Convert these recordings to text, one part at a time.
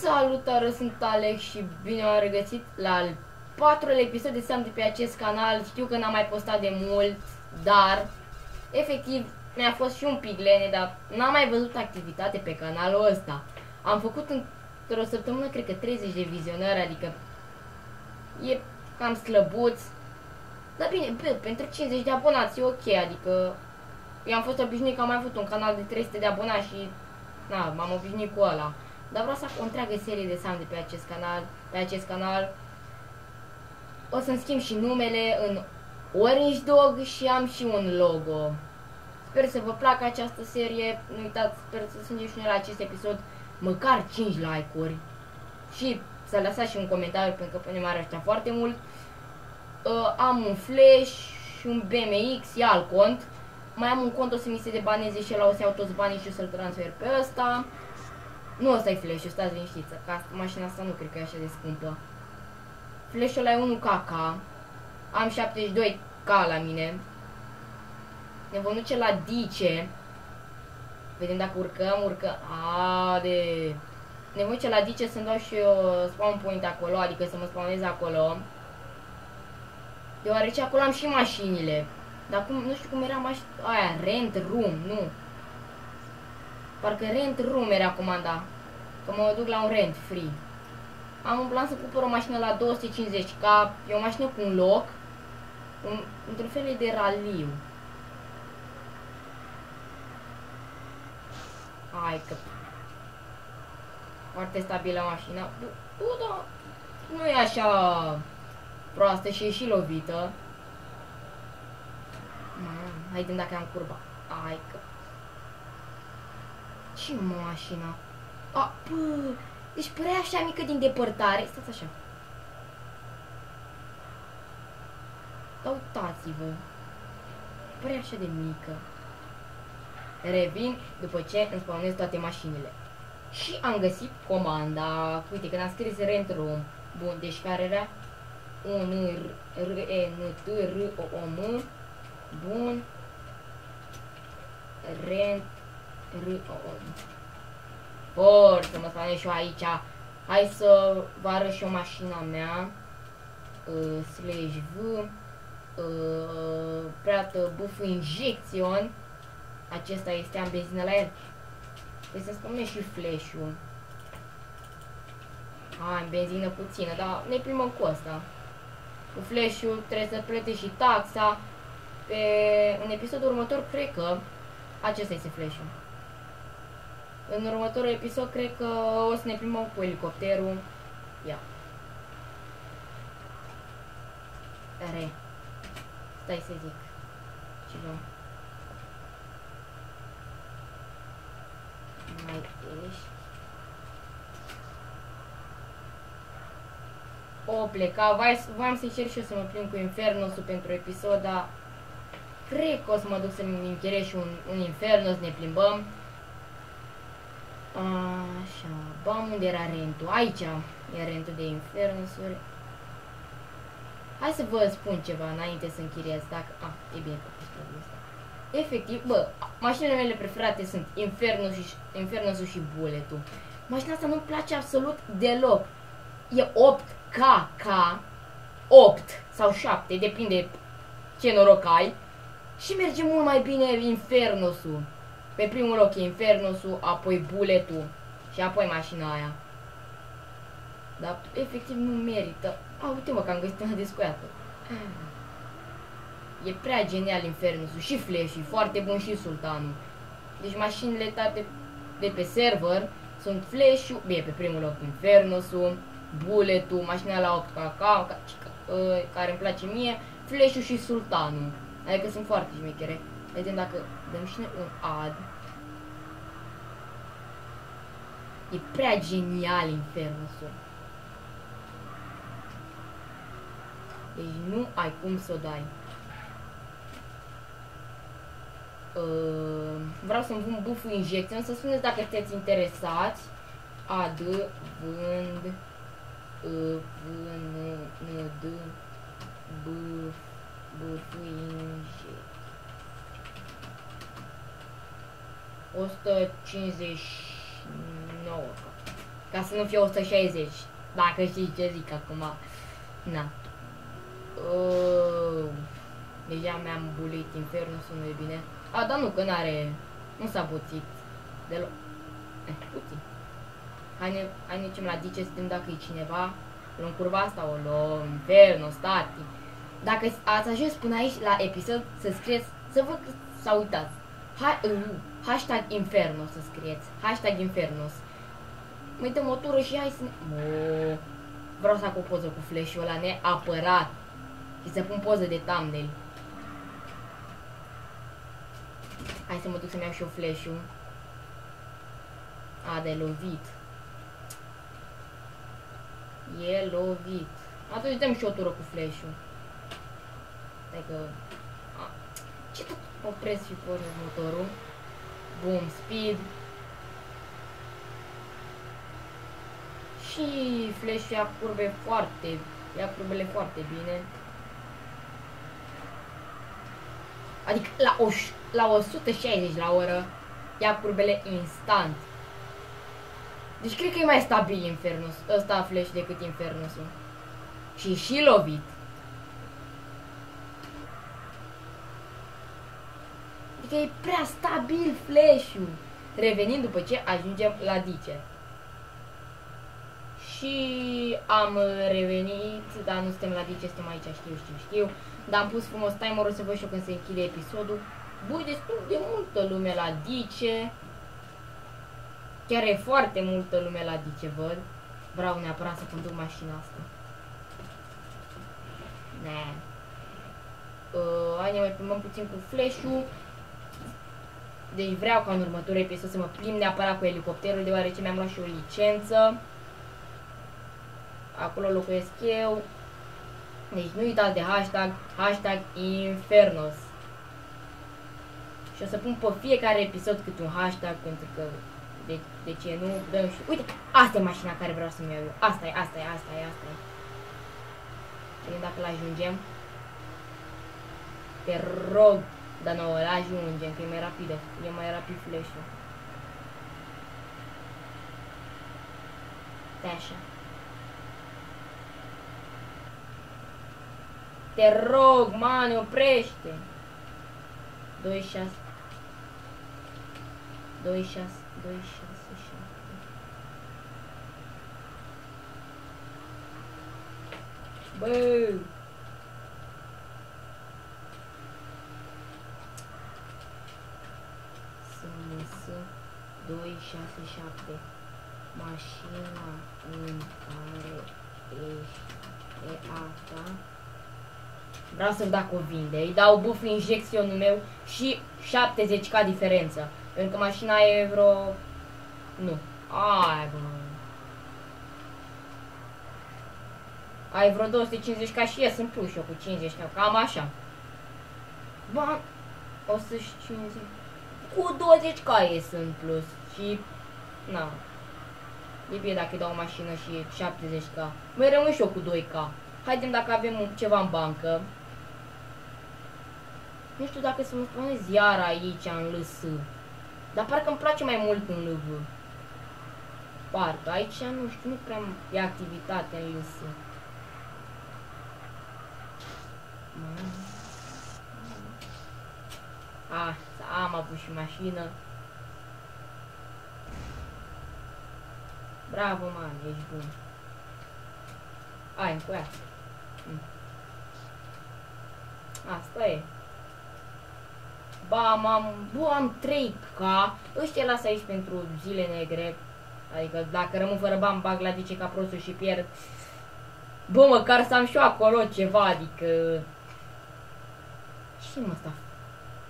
Salutare, sunt Alex și bine m-am regăsit la al 4-lea episod de Sam de pe acest canal. Știu că n-am mai postat de mult, dar efectiv mi-a fost și un pic lene, dar n-am mai văzut activitate pe canalul ăsta. Am făcut într-o săptămână, cred că 30 de vizionări, adică e cam slăbuț. Dar bine, pentru 50 de abonați e ok, adică eu am fost obișnuit că am mai avut un canal de 300 de abonați și na, m-am obișnuit cu ăla. Dar vreau să fac o întreagă serie de Sam de pe acest canal. O să-mi schimb și numele în Orange Dog și am și un logo. Sper să vă placă această serie. Nu uitați, sper să strângem și noi la acest episod măcar 5 like-uri. Și să lăsați și un comentariu, pentru că pe mine m-ar ajuta foarte mult. Am un Flash și un BMX, e alt cont. Mai am un cont, o să mi se debaneze și ăla, o să iau toți banii și o să-l transfer pe ăsta. Nu, ăsta e Flash-ul, stați liniștiți, că mașina asta nu cred că e așa de scumpă. Flash-ul ăla e 1KK. Am 72K la mine. Ne vom duce la Dice. Vedem dacă urcăm. Ne vom duce la Dice să-mi dau și eu spawn point acolo, adică să mă spawnez acolo. Deoarece acolo am și mașinile. Dar cum, nu știu cum era mașina aia, Rent Room, nu. Parcă Rent Room era comanda. Că mă duc la un rent free. Am un plan să cumpăr o mașină la 250k. E o mașină cu un loc. Într-un fel de raliu. Hai că... Foarte stabilă mașina. Da. Nu e așa proastă și e și lovită. Haidem dacă am curba. Hai că... Ce mașina? Deci părea așa mică din depărtare. Stați așa. Dar uitați-vă. Părea așa de mică. Revin după ce îmi spawnez toate mașinile. Și am găsit comanda. Uite, când am scris Rent Room. Bun, deci care era? U-N-R-E-N-T-R-O-M. Bun. Rent R-O-M. Să mă spawnez și eu aici. Hai să vă arăt și o mașina mea. /V. Preată buff injection. Acesta este, am benzină la el. Trebuie să spunem și flash-ul. Am benzină puțină, dar ne plimbăm cu asta. Cu flash-ul trebuie să plătești și taxa. În episodul următor cred că acesta este flash-ul. În următorul episod cred că o să ne plimbăm cu elicopterul. Ia. Stai să zic ceva. Mai ești. O pleca. Voiam să încerc și eu să mă plimb cu Infernosul pentru episod, dar cred că o să mă duc să-mi închiriez și un Inferno, să ne plimbăm. Așa, bam, unde era rentul? Aici e rentul de Infernosuri. Hai să vă spun ceva înainte să închiriez, dacă... e bine că asta. Efectiv, mașinile mele preferate sunt Infernosul și Bullet-ul. Mașina asta nu-mi place absolut deloc. E 8KK, 8 sau 7, depinde ce noroc ai. Și merge mult mai bine Infernosul. Pe primul loc e Infernosul, apoi Bullet-ul și apoi mașina aia. Dar efectiv nu merită. Uite-mă că am găsit una descuiată. E prea genial Infernosul și Flash, e foarte bun și Sultanul. Deci mașinile toate de pe server sunt Flash-ul, bine, pe primul loc Infernosul, Bullet-ul, mașina la 8KK, care îmi place mie, Flash-ul și Sultanul. Adică sunt foarte șmechere. Vedem dacă dăm și noi un ad. E prea genial Infernosul. Deci nu ai cum să o dai. Vreau să-mi pun buff injecție. Să spuneți dacă sunteți interesați. Ad, vând, vând, buff injecție. 159. Ca să nu fie 160. Dacă știi ce zic acum. Na. Deja mi-am bulit Infernus, nu e bine. A, dar nu, că n-are... Nu s-a puțit. Deloc. Puțin. Hai ne ducem la Dice să vedem dacă e cineva. Luăm curba asta, o luăm. Infernus, tati. Dacă ați ajuns până aici la episod, să scrieți, să vă să uitați. Hashtag Infernus să scrieți. Hashtag Infernus. Mai dăm o tură și hai să ne... Vreau să fac o poză cu flash-ul ăla neapărat. Și să pun poză de thumbnail. Hai să mă duc să-mi iau și eu flash-ul. A, de lovit. E lovit. Atunci dăm și o tură cu flash-ul. Stai că... Ce tot opresc și pornesc motorul. Boom, speed. Și flash-ul ia curbe foarte... Ia curbele foarte bine. Adică la 160 la oră ia curbele instant. Deci cred că e mai stabil Infernus. Ăsta flash decât Infernusul. Și lovit. Adică e prea stabil flash-ul. Revenind după ce ajungem la Dice. Și am revenit, dar nu suntem la Dice, suntem aici, știu. Dar am pus frumos timerul să văd și eu când se închide episodul. Bui, destul de multă lume la Dice. Chiar e foarte multă lume la Dice, văd. Vreau neapărat să conduc mașina asta. Hai ne mai plimbăm puțin cu flash-ul. Deci vreau ca în următorul episod să mă plimb neapărat cu elicopterul, deoarece mi-am luat și o licență. Acolo locuiesc eu. Deci nu uitați de hashtag Infernus. Și o să pun pe fiecare episod câte un hashtag, pentru că de ce nu dăm și... Uite, asta e mașina care vreau să-mi iau eu. Asta e. Vedem dacă l-ajungem. Te rog, dar nu, l-ajungem, că e mai rapidă. E mai rapid flash-ul. Stai așa. Te rog, mane, oprește! 26 Bă! SMS 267. Mașina în care ești e asta. Vreau să-mi dacă o vinde. Îi dau buff injecționul meu și 70 ca diferență. Pentru că mașina e vreo... Nu. Ai, bă. Ai vreo 250 ca și ies în plus și eu cu 50 ca. Cam așa. Bă, 150. Cu 20 ca ies în plus. Și... Na. E bine dacă îi dau o mașină și 70 ca. Mai rămân și eu cu 2 ca. Haidem dacă avem ceva în bancă. Nu știu dacă să mă spuneți iar aici în LS. Dar parcă îmi place mai mult în LV. Parcă aici nu știu, nu prea e activitate în LS. Am avut și mașină. Bravo, man, ești bun. Ai, cu ea. Asta e. Bam, am 3K. Ăștia las aici pentru zile negre. Adică dacă rămân fără bani, bag la Dice ca prostul și pierd. Bă, măcar să am și eu acolo ceva, adică... Ce mă ăsta?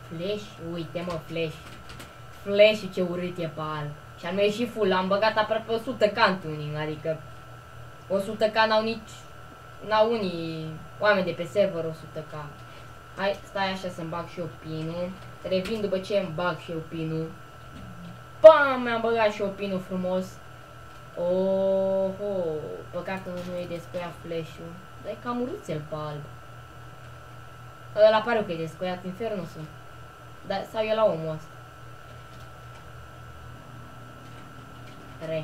Flash? Uite mă, Flash. Flash-ul ce urât e pe alb. Și al meu e și full, am băgat aproape 100k în tuning, adică 100k n-au unii oameni de pe server 100k. Hai, stai așa să-mi bag și eu pinul. Revin după ce îmi bag și eu pinul. Bam, mi-am băgat și eu pinul frumos. Oho, păcat că nu e descoiat flash-ul. Dar e cam urâțel pe alb. Ăla pare că e descoiat Infernusul. Dar sau e la omul ăsta. Re.